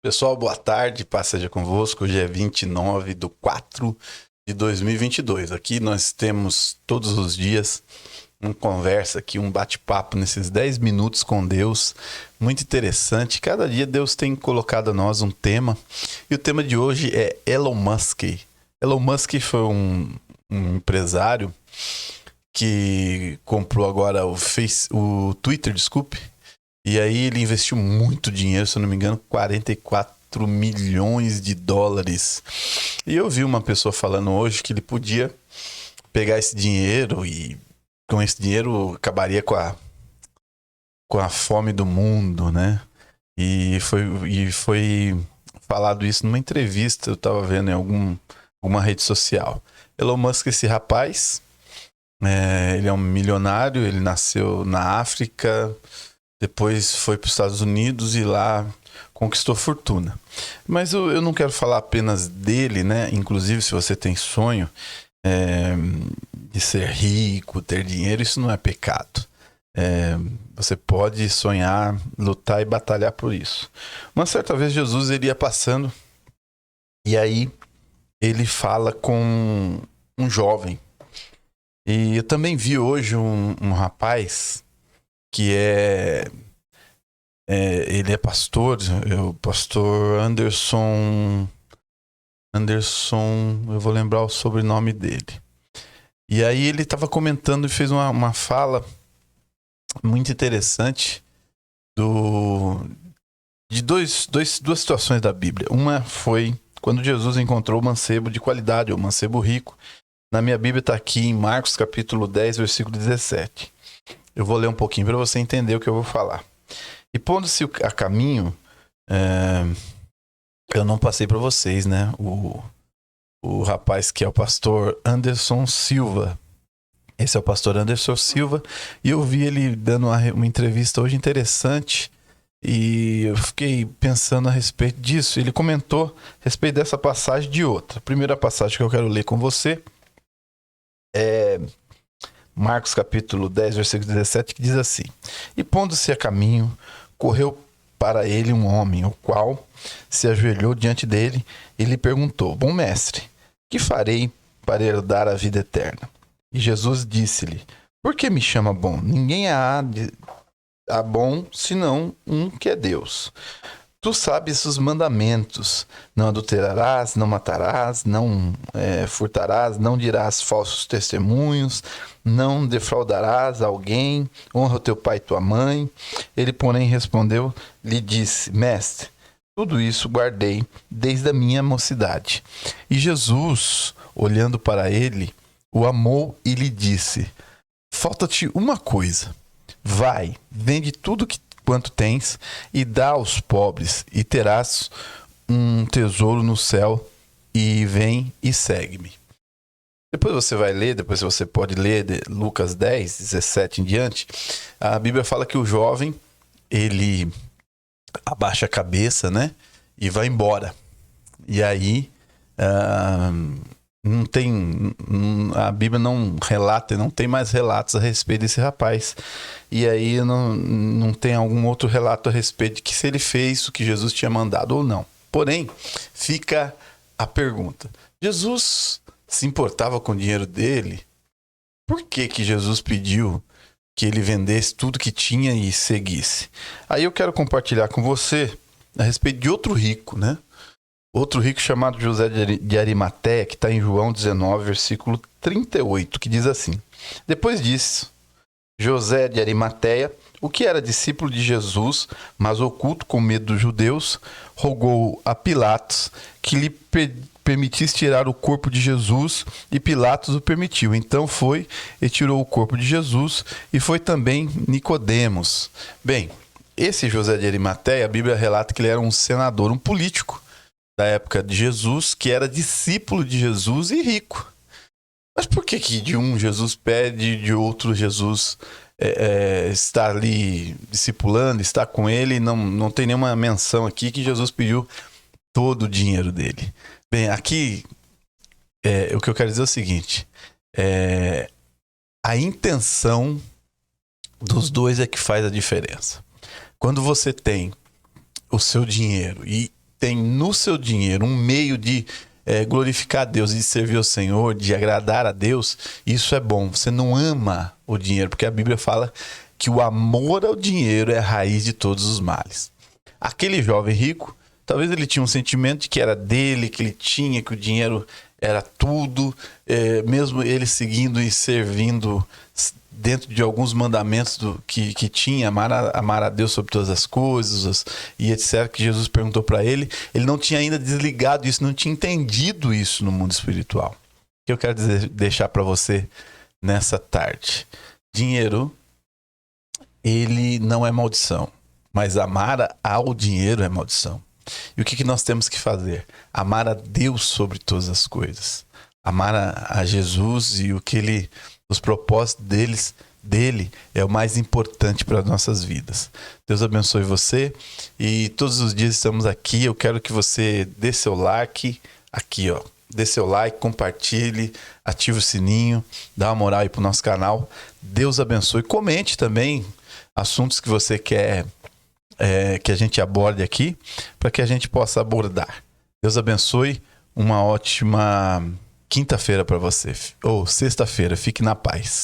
Pessoal, boa tarde, paz seja convosco. Hoje é 29/4/2022. Aqui nós temos todos os dias uma conversa aqui, um bate-papo nesses 10 minutos com Deus, muito interessante. Cada dia Deus tem colocado a nós um tema, e o tema de hoje é Elon Musk. Elon Musk foi um empresário que comprou agora o Twitter, desculpe. E aí ele investiu muito dinheiro, se eu não me engano, 44 milhões de dólares. E eu vi uma pessoa falando hoje que ele podia pegar esse dinheiro e com esse dinheiro acabaria com a fome do mundo, né? E foi falado isso numa entrevista, eu tava vendo em alguma rede social. Elon Musk, esse rapaz, ele é um milionário, ele nasceu na África, depois foi para os Estados Unidos e lá conquistou fortuna. Mas eu não quero falar apenas dele, né? Inclusive, se você tem sonho de ser rico, ter dinheiro, isso não é pecado. Você pode sonhar, lutar e batalhar por isso. Uma certa vez Jesus ele ia passando e aí ele fala com um jovem. E eu também vi hoje um rapaz que ele é pastor, o pastor Anderson, eu vou lembrar o sobrenome dele. E aí ele estava comentando e fez uma fala muito interessante de duas situações da Bíblia. Uma foi quando Jesus encontrou o mancebo de qualidade, o mancebo rico. Na minha Bíblia está aqui em Marcos capítulo 10, versículo 17. Eu vou ler um pouquinho para você entender o que eu vou falar. E pondo-se a caminho, eu não passei para vocês, né? O rapaz que é o pastor Anderson Silva. Esse é o pastor Anderson Silva. E eu vi ele dando uma entrevista hoje interessante. E eu fiquei pensando a respeito disso. Ele comentou a respeito dessa passagem de outra. A primeira passagem que eu quero ler com você é Marcos capítulo 10, versículo 17, que diz assim: E pondo-se a caminho, correu para ele um homem, o qual se ajoelhou diante dele e lhe perguntou: Bom mestre, que farei para herdar a vida eterna? E Jesus disse-lhe: Por que me chama bom? Ninguém há bom senão um que é Deus. Tu sabes os mandamentos: não adulterarás, não matarás, não furtarás, não dirás falsos testemunhos, não defraudarás alguém, honra o teu pai e tua mãe. Ele, porém, respondeu, lhe disse: Mestre, tudo isso guardei desde a minha mocidade. E Jesus, olhando para ele, o amou e lhe disse: Falta-te uma coisa. Vai, vende tudo quanto tens e dá aos pobres, e terás um tesouro no céu, e vem e segue-me. Depois você vai ler, depois você pode ler de Lucas 10, 17 em diante. A Bíblia fala que o jovem, ele abaixa a cabeça, né? E vai embora. E aí, não tem, a Bíblia não relata, não tem mais relatos a respeito desse rapaz. E aí não tem algum outro relato a respeito de que se ele fez o que Jesus tinha mandado ou não. Porém, fica a pergunta: Jesus se importava com o dinheiro dele? Por que Jesus pediu que ele vendesse tudo que tinha e seguisse? Aí eu quero compartilhar com você a respeito de outro rico, né? Outro rico chamado José de Arimateia, que está em João 19, versículo 38, que diz assim: Depois disso, José de Arimateia, o que era discípulo de Jesus, mas oculto com medo dos judeus, rogou a Pilatos que lhe permitisse tirar o corpo de Jesus, e Pilatos o permitiu. Então foi e tirou o corpo de Jesus, e foi também Nicodemos. Bem, esse José de Arimateia, a Bíblia relata que ele era um senador, um político da época de Jesus, que era discípulo de Jesus e rico. Mas por que de um Jesus pede, de outro Jesus está ali discipulando, está com ele? Não tem nenhuma menção aqui que Jesus pediu todo o dinheiro dele. Bem, aqui o que eu quero dizer é o seguinte: a intenção dos dois é que faz a diferença. Quando você tem o seu dinheiro e tem no seu dinheiro um meio de glorificar a Deus, de servir ao Senhor, de agradar a Deus, isso é bom. Você não ama o dinheiro, porque a Bíblia fala que o amor ao dinheiro é a raiz de todos os males. Aquele jovem rico, talvez ele tinha um sentimento de que era dele, que ele tinha, que o dinheiro era tudo, mesmo ele seguindo e servindo dentro de alguns mandamentos que tinha, amar a Deus sobre todas as coisas e etc, que Jesus perguntou para ele, ele não tinha ainda desligado isso, não tinha entendido isso no mundo espiritual. O que eu quero deixar para você nessa tarde? Dinheiro, ele não é maldição, mas amar ao dinheiro é maldição. E o que nós temos que fazer? Amar a Deus sobre todas as coisas. Amar a Jesus e os propósitos dele é o mais importante para as nossas vidas. Deus abençoe você. E todos os dias estamos aqui. Eu quero que você dê seu like aqui, ó. Dê seu like, compartilhe, ative o sininho, dá uma moral aí pro nosso canal. Deus abençoe. Comente também assuntos que você quer que a gente aborde aqui, para que a gente possa abordar. Deus abençoe, uma ótima quinta-feira para você, ou sexta-feira. Fique na paz.